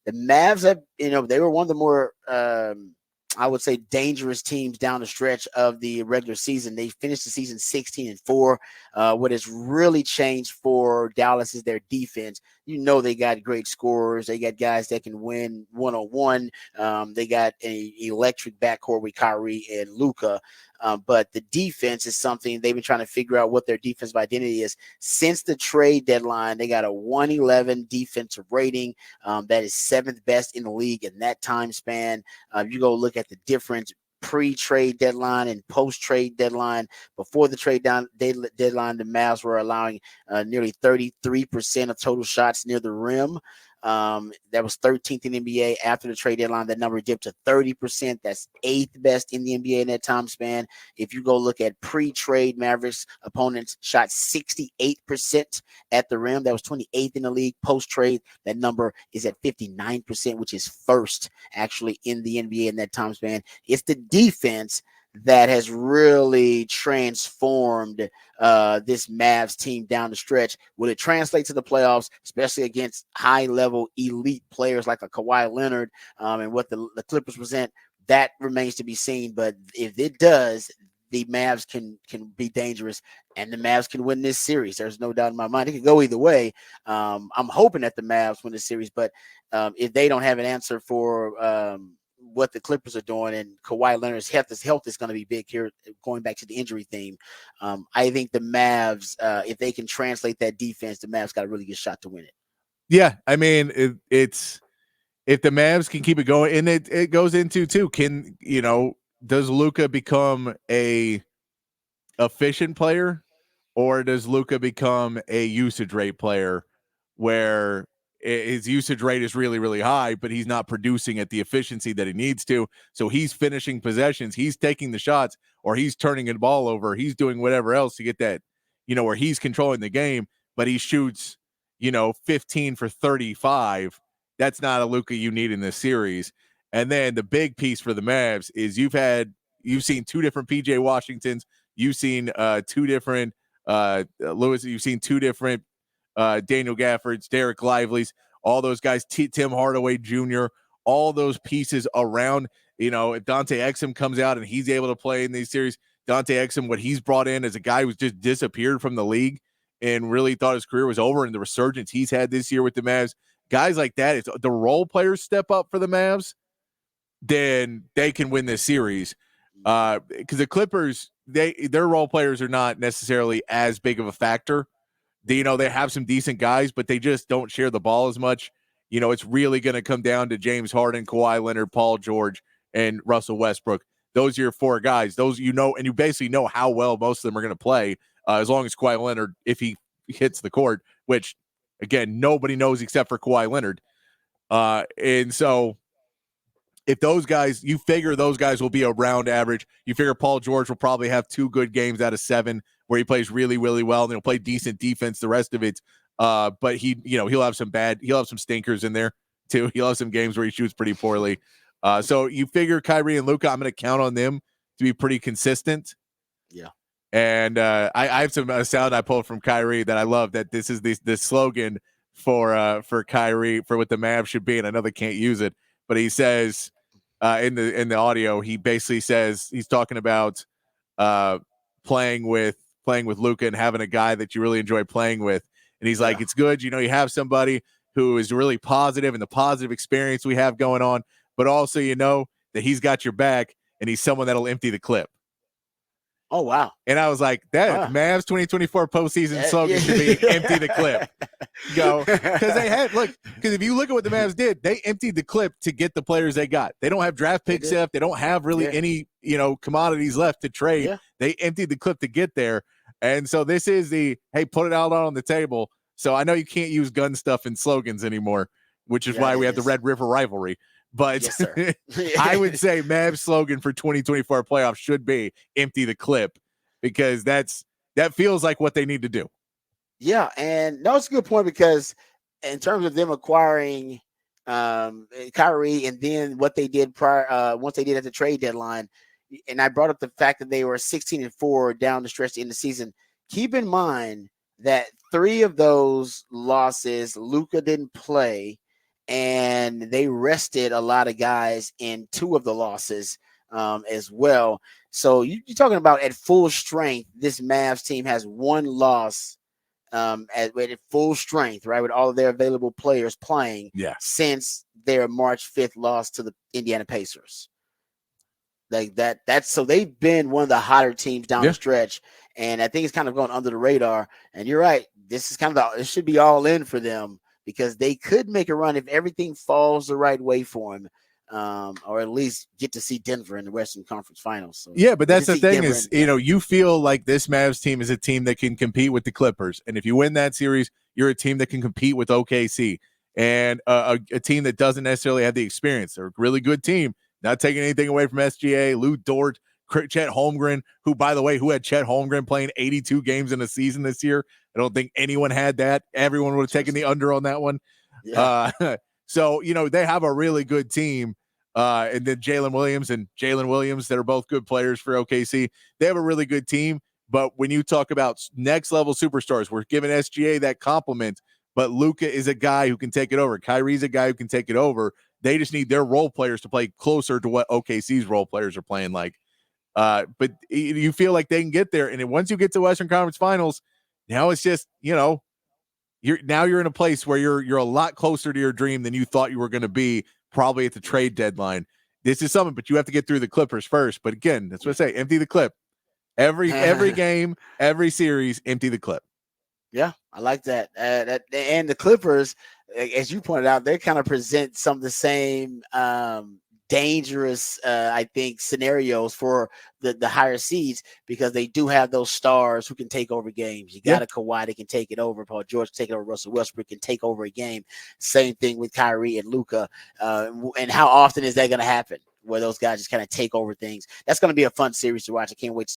The Mavs have, they were one of the more, I would say, dangerous teams down the stretch of the regular season. They finished the season 16-4. What has really changed for Dallas is their defense. They got great scorers. They got guys that can win one-on-one. They got an electric backcourt with Kyrie and Luka. But the defense is something they've been trying to figure out what their defensive identity is. Since the trade deadline, they got a 111 defensive rating. That is seventh best in the league in that time span. You go look at the difference pre-trade deadline and post-trade deadline. Before the trade deadline, the Mavs were allowing nearly 33% of total shots near the rim. That was 13th in the NBA. After the trade deadline, that number dipped to 30%. That's eighth best in the NBA in that time span. If you go look at pre-trade, Mavericks opponents shot 68% at the rim. That was 28th in the league. Post-trade, that number is at 59%, which is first actually in the NBA in that time span. It's the defense that has really transformed this Mavs team down the stretch. Will it translate to the playoffs, especially against high-level elite players like a Kawhi Leonard and what the Clippers present? That remains to be seen. But if it does, the Mavs can be dangerous, and the Mavs can win this series. There's no doubt in my mind. It could go either way. I'm hoping that the Mavs win the series, but if they don't have an answer for what the Clippers are doing, and Kawhi Leonard's health is going to be big here, going back to the injury theme. I think the Mavs, if they can translate that defense, the Mavs got a really good shot to win it. Yeah, I mean, it's if the Mavs can keep it going, and it goes into too, does Luka become a efficient player, or does Luka become a usage rate player where his usage rate is really, really high, but he's not producing at the efficiency that he needs to? So he's finishing possessions, he's taking the shots, or he's turning the ball over, he's doing whatever else to get that, where he's controlling the game, but he shoots, 15 for 35. That's not a Luka you need in this series. And then the big piece for the Mavs is you've seen two different PJ Washingtons. You've seen two different Lewis. You've seen two different Daniel Gaffords, Derek Lively's, all those guys, Tim Hardaway Jr., all those pieces around. If Dante Exum comes out and he's able to play in these series, Dante Exum, what he's brought in as a guy who's just disappeared from the league and really thought his career was over, and the resurgence he's had this year with the Mavs, guys like that, it's the role players step up for the Mavs, then they can win this series. Because the Clippers, their role players are not necessarily as big of a factor. They have some decent guys, but they just don't share the ball as much. It's really going to come down to James Harden, Kawhi Leonard, Paul George, and Russell Westbrook. Those are your four guys. Those and you basically know how well most of them are going to play, as long as Kawhi Leonard, if he hits the court, which, again, nobody knows except for Kawhi Leonard. And so if those guys, you figure those guys will be around average. You figure Paul George will probably have 2 good games out of 7 where he plays really, really well, and he'll play decent defense the rest of it. But he'll have some stinkers in there too. He'll have some games where he shoots pretty poorly. So you figure Kyrie and Luka, I'm going to count on them to be pretty consistent. Yeah. And I have some sound I pulled from Kyrie that I love, that this is the slogan for Kyrie for what the Mavs should be. And I know they can't use it, but he says, in the audio, he basically says he's talking about playing with Luka and having a guy that you really enjoy playing with, and he's like, it's good, you have somebody who is really positive and the positive experience we have going on, but also that he's got your back and he's someone that'll empty the clip. Oh, wow. And I was like, that Mavs 2024 postseason slogan should be empty the clip. Because if you look at what the Mavs did, they emptied the clip to get the players they got. They don't have draft picks left. They don't have really any, commodities left to trade. Yeah. They emptied the clip to get there. And so this is hey, put it out on the table. So I know you can't use gun stuff and slogans anymore, which is why we have the Red River rivalry. But yes, I would say Mavs slogan for 2024 playoffs should be empty the clip, because that feels like what they need to do. Yeah, and no, it's a good point, because in terms of them acquiring Kyrie and then what they did prior, once they did at the trade deadline, and I brought up the fact that they were 16-4 down the stretch in the season. Keep in mind that 3 of those losses, Luka didn't play, and they rested a lot of guys in two of the losses as well. So you're talking about at full strength, this Mavs team has one loss at full strength, right, with all of their available players playing Yeah. since their March 5th loss to the Indiana Pacers. Like that's so they've been one of the hotter teams down the Yeah. stretch, and I think it's kind of going under the radar. And you're right, this is kind of it should be all in for them because they could make a run if everything falls the right way for them, or at least get to see Denver in the Western Conference Finals. So Yeah, but get to that's the see thing Denver, is, you feel like this Mavs team is a team that can compete with the Clippers. And if you win that series, you're a team that can compete with OKC and a team that doesn't necessarily have the experience. They're a really good team, not taking anything away from SGA, Lou Dort, Chet Holmgren, who, by the way, who had Chet Holmgren playing 82 games in a season this year. I don't think anyone had that. Everyone would have taken the under on that one. yeah. So, they have a really good team. And then Jalen Williams that are both good players for OKC. They have a really good team. But when you talk about next level superstars, we're giving SGA that compliment. But Luka is a guy who can take it over. Kyrie's a guy who can take it over. They just need their role players to play closer to what OKC's role players are playing like. But you feel like they can get there. And then once you get to Western Conference Finals, now it's just, you're in a place where you're a lot closer to your dream than you thought you were going to be probably at the trade deadline. This is something, but you have to get through the Clippers first. But again, that's what I say, empty the clip. Every game, every series, empty the clip. Yeah, I like that. And the Clippers, as you pointed out, they kind of present some of the same dangerous, I think, scenarios for the higher seeds because they do have those stars who can take over games. You got a Kawhi that can take it over. Paul George take it over. Russell Westbrook can take over a game. Same thing with Kyrie and Luka. And how often is that going to happen? Where those guys just kind of take over things. That's going to be a fun series to watch. I can't wait to